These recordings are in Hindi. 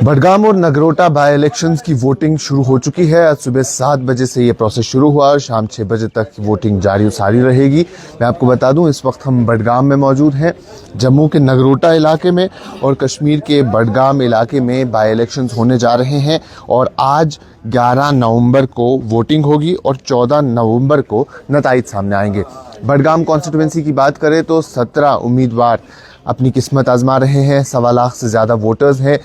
बडगाम और नगरोटा बाई इलेक्शंस की वोटिंग शुरू हो चुकी है। आज सुबह 7 बजे से ये प्रोसेस शुरू हुआ और शाम 6 बजे तक वोटिंग जारी सारी रहेगी। मैं आपको बता दूं, इस वक्त हम बडगाम में मौजूद हैं, जम्मू के नगरोटा इलाके में, और कश्मीर के बडगाम इलाके में बाई इलेक्शंस होने जा रहे हैं। और आज 11 नवंबर को वोटिंग होगी और 14 नवंबर को नताइज सामने आएंगे। बडगाम कॉन्स्टिट्यूंसी की बात करें तो 17 उम्मीदवार अपनी किस्मत आजमा रहे हैं। 1.25 लाख से ज़्यादा वोटर्स हैं।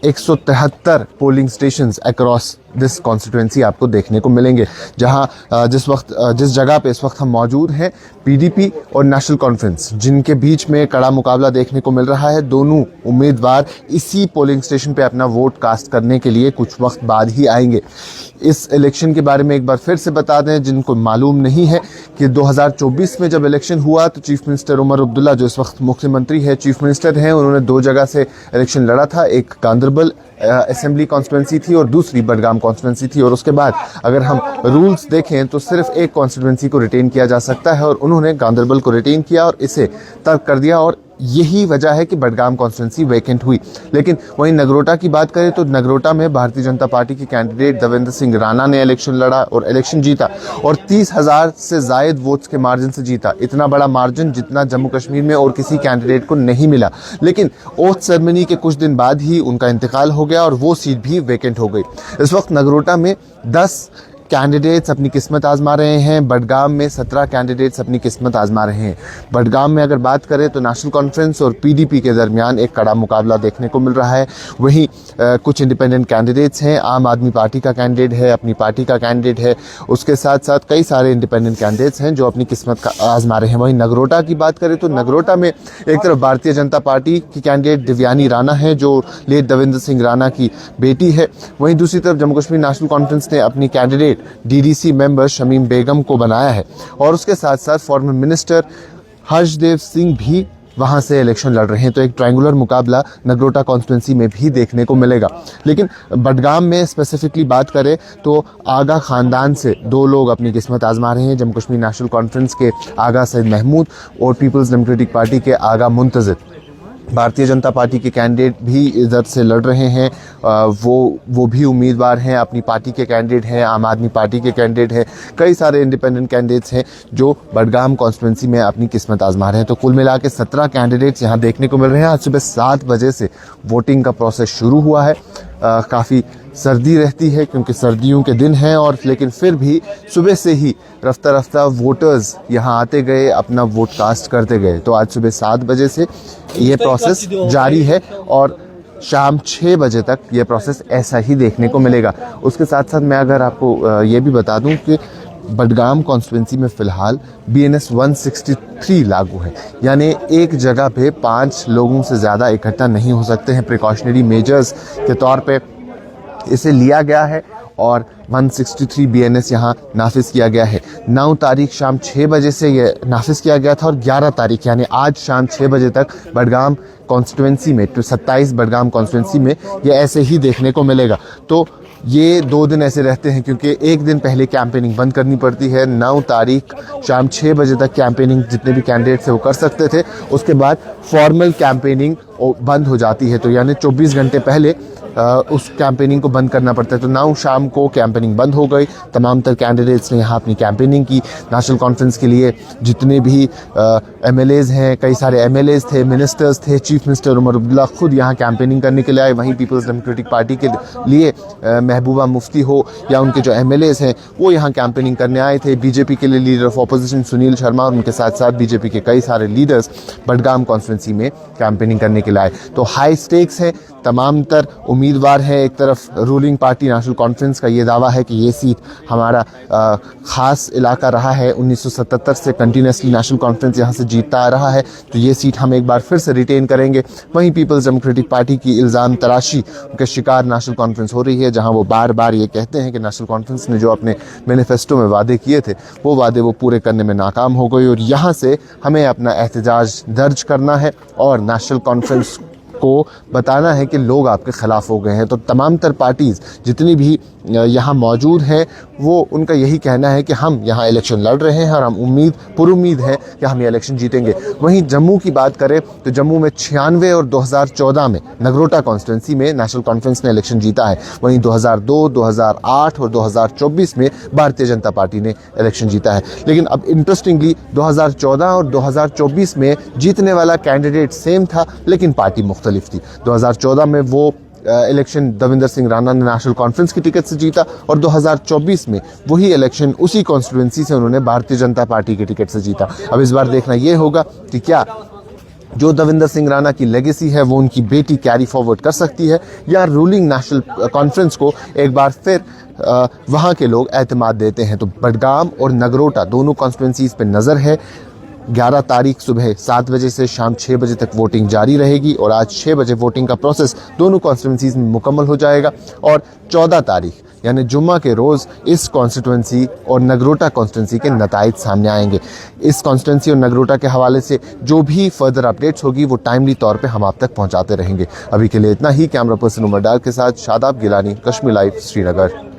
173 polling stations across this constituency आपको देखने को मिलेंगे। जहां जिस जगह पे इस वक्त हम मौजूद हैं, पीडीपी और नेशनल कॉन्फ्रेंस, जिनके बीच में कड़ा मुकाबला देखने को मिल रहा है। दोनों उम्मीदवार इसी पोलिंग स्टेशन पे अपना वोट कास्ट करने के लिए कुछ वक्त बाद ही आएंगे। इस इलेक्शन के बारे में एक बार फिर से बता दें जिनको मालूम नहीं है कि 2024 में जब इलेक्शन हुआ तो चीफ मिनिस्टर उमर अब्दुल्ला, जो इस वक्त मुख्यमंत्री है, चीफ मिनिस्टर हैं, उन्होंने 2 जगह से इलेक्शन लड़ा था। एक गांदरबल असेंबली कॉन्स्टिट्यूंसी थी और दूसरी बडगाम कॉन्स्टिट्यूंसी थी। और उसके बाद अगर हम रूल्स देखें तो सिर्फ एक कॉन्स्टिट्यूंसी को रिटेन किया जा सकता है और उन्होंने गांदरबल को रिटेन किया और इसे तर्क कर दिया, और यही वजह है कि बडगाम कॉन्स्टिट्यूंसी वैकेंट हुई। लेकिन वहीं नगरोटा की बात करें तो नगरोटा में भारतीय जनता पार्टी के कैंडिडेट देवेंद्र सिंह राणा ने इलेक्शन लड़ा और इलेक्शन जीता, और 30,000 से जायद वोट्स के मार्जिन से जीता। इतना बड़ा मार्जिन जितना जम्मू कश्मीर में और किसी कैंडिडेट को नहीं मिला। लेकिन ओथ सेरेमनी के कुछ दिन बाद ही उनका इंतकाल हो गया और वो सीट भी वैकेंट हो गई। इस वक्त नगरोटा में 10 कैंडिडेट्स अपनी किस्मत आजमा रहे हैं। बडगाम में 17 कैंडिडेट्स अपनी किस्मत आजमा रहे हैं। बडगाम में अगर बात करें तो नेशनल कॉन्फ्रेंस और पीडीपी के दरमियान एक कड़ा मुकाबला देखने को मिल रहा है। वहीं कुछ इंडिपेंडेंट कैंडिडेट्स हैं। आम आदमी पार्टी का कैंडिडेट है, अपनी पार्टी का कैंडिडेट है, उसके साथ साथ कई सारे इंडिपेंडेंट कैंडिडेट्स हैं जो अपनी किस्मत का आजमा रहे हैं। वहीं नगरोटा की बात करें तो नगरोटा में एक तरफ भारतीय जनता पार्टी की कैंडिडेट दिव्यानी राणा है, जो लेट देवेंद्र सिंह राणा की बेटी है। वहीं दूसरी तरफ जम्मू कश्मीर नेशनल कॉन्फ्रेंस ने अपनी कैंडिडेट डीडीसी मेंबर शमीम बेगम को बनाया है, और उसके साथ साथ फॉर्मर मिनिस्टर हर्षदेव सिंह भी वहां से इलेक्शन लड़ रहे हैं। तो एक ट्रायंगुलर मुकाबला नगरोटा कॉन्स्टिट्यूंसी में भी देखने को मिलेगा। लेकिन बडगाम में स्पेसिफिकली बात करें तो आगा खानदान से 2 लोग अपनी किस्मत आजमा रहे हैं। जम्मू कश्मीर नेशनल कॉन्फ्रेंस के आगा सैयद महमूद और पीपल्स डेमोक्रेटिक पार्टी के आगा मुंतजिर। भारतीय जनता पार्टी के कैंडिडेट भी इधर से लड़ रहे हैं। वो भी उम्मीदवार हैं, अपनी पार्टी के कैंडिडेट हैं, आम आदमी पार्टी के कैंडिडेट हैं। कई सारे इंडिपेंडेंट कैंडिडेट्स हैं जो बडगाम कॉन्स्टिट्यूंसी में अपनी किस्मत आजमा रहे हैं। तो कुल मिला के 17 कैंडिडेट्स यहाँ देखने को मिल रहे हैं। आज सुबह 7 बजे से वोटिंग का प्रोसेस शुरू हुआ है। काफ़ी सर्दी रहती है क्योंकि सर्दियों के दिन हैं, और लेकिन फिर भी सुबह से ही रफ्ता रफ्ता वोटर्स यहाँ आते गए, अपना वोट कास्ट करते गए। तो आज सुबह 7 बजे से ये प्रोसेस जारी है और शाम 6 बजे तक ये प्रोसेस ऐसा ही देखने को मिलेगा। उसके साथ साथ मैं अगर आपको ये भी बता दूं कि बडगाम कॉन्स्टिट्यूंसी में फ़िलहाल BNS 163 लागू है, यानी एक जगह पे 5 लोगों से ज़्यादा इकट्ठा नहीं हो सकते हैं। प्रिकॉशनरी मेजर्स के तौर पे इसे लिया गया है और 163 BNS यहाँ नाफिज किया गया है। 9 तारीख शाम 6 बजे से ये नाफिज किया गया था और 11 तारीख यानी आज शाम 6 बजे तक बडगाम कॉन्स्टिट्यूंसी में, तो 27 बडगाम कॉन्स्टिट्यूंसी में ये ऐसे ही देखने को मिलेगा। तो ये 2 दिन ऐसे रहते हैं क्योंकि एक दिन पहले कैंपेनिंग बंद करनी पड़ती है। 9 तारीख शाम 6 बजे तक कैंपेनिंग जितने भी कैंडिडेट्स हैं वो कर सकते थे। उसके बाद फॉर्मल कैंपेनिंग बंद हो जाती है, तो यानी 24 घंटे पहले उस कैंपेनिंग को बंद करना पड़ता है। तो 9 शाम को कैंपेनिंग बंद हो गई। तमाम तर कैंडिडेट्स ने यहाँ अपनी कैंपेनिंग की। नेशनल कॉन्फ्रेंस के लिए जितने भी MLAs हैं, कई सारे MLAs थे, मिनिस्टर्स थे, चीफ मिनिस्टर उमर अब्दुल्ला खुद यहाँ कैंपेनिंग करने के लिए आए। वहीं पीपल्स डेमोक्रेटिक पार्टी के लिए महबूबा मुफ्ती हो या उनके जो MLAs हैं वो यहाँ कैंपेनिंग करने आए थे। बीजेपी के लिए leader of opposition Sunil Sharma और उनके साथ साथ बीजेपी के कई सारे लीडर्स बडगाम कॉन्स्टिट्यूंसी में कैंपेनिंग करने के लिए आए। तो हाई स्टेक्स हैं, तमाम तर उम्मीदवार हैं। एक तरफ रूलिंग पार्टी नेशनल कॉन्फ्रेंस का ये दावा है कि ये सीट हमारा ख़ास इलाका रहा है, 1977 से कंटिन्यूसली नेशनल कॉन्फ्रेंस यहाँ से जीतता आ रहा है, तो ये सीट हम एक बार फिर से रिटेन करेंगे। वहीं पीपल्स डेमोक्रेटिक पार्टी की इल्ज़ाम तराशी के शिकार नेशनल कॉन्फ्रेंस हो रही है, जहाँ वो बार बार ये कहते हैं कि नेशनल कॉन्फ्रेंस ने जो अपने मैनिफेस्टो में वादे किए थे वो वादे वो पूरे करने में नाकाम हो गई, और यहाँ से हमें अपना एहतजाज दर्ज करना है और नेशनल कॉन्फ्रेंस को बताना है कि लोग आपके ख़िलाफ़ हो गए हैं। तो तमाम तर पार्टीज़ जितनी भी यहाँ मौजूद हैं वो उनका यही कहना है कि हम यहाँ इलेक्शन लड़ रहे हैं और हम पुरुम्मीद है कि हम ये इलेक्शन जीतेंगे। वहीं जम्मू की बात करें तो जम्मू में 96 और 2014 में नगरोटा कॉन्स्टिट्यूंसी में नेशनल कॉन्फ्रेंस ने इलेक्शन जीता है। वहीं 2002, 2008 और 2024 में भारतीय जनता पार्टी ने इलेक्शन जीता है। लेकिन अब इंटरेस्टिंगली 2014 और 2024 में जीतने वाला कैंडिडेट सेम था लेकिन पार्टी मुख्तलिफ थी। 2014 में वो इलेक्शन दविंदर सिंह राणा ने नेशनल कॉन्फ्रेंस की टिकट से जीता और 2024 में वही इलेक्शन उसी कॉन्स्टिट्यूंसी से उन्होंने भारतीय जनता पार्टी की टिकट से जीता। अब इस बार देखना ये होगा कि क्या जो दविंदर सिंह राणा की लेगेसी है वो उनकी बेटी कैरी फॉरवर्ड कर सकती है या रूलिंग नेशनल कॉन्फ्रेंस को एक बार फिर वहाँ के लोग एतमाद देते हैं। तो बडगाम और नगरोटा दोनों कॉन्स्टिट्यूंसीज पे नज़र है। 11 तारीख सुबह 7 बजे से शाम 6 बजे तक वोटिंग जारी रहेगी और आज 6 बजे वोटिंग का प्रोसेस दोनों कॉन्स्टिट्यूंसीज में मुकम्मल हो जाएगा और 14 तारीख यानी जुम्मा के रोज़ इस कॉन्स्टिट्यूंसी और नगरोटा कॉन्स्टिट्यूंसी के नताइज सामने आएंगे। इस कॉन्स्टिट्यूंसी और नगरोटा के हवाले से जो भी फर्दर अपडेट्स होगी वो टाइमली तौर पे हम आप तक पहुंचाते रहेंगे। अभी के लिए इतना ही। कैमरा पर्सन उमर डार के साथ शादाब गिलानी, कश्मीर लाइव, श्रीनगर।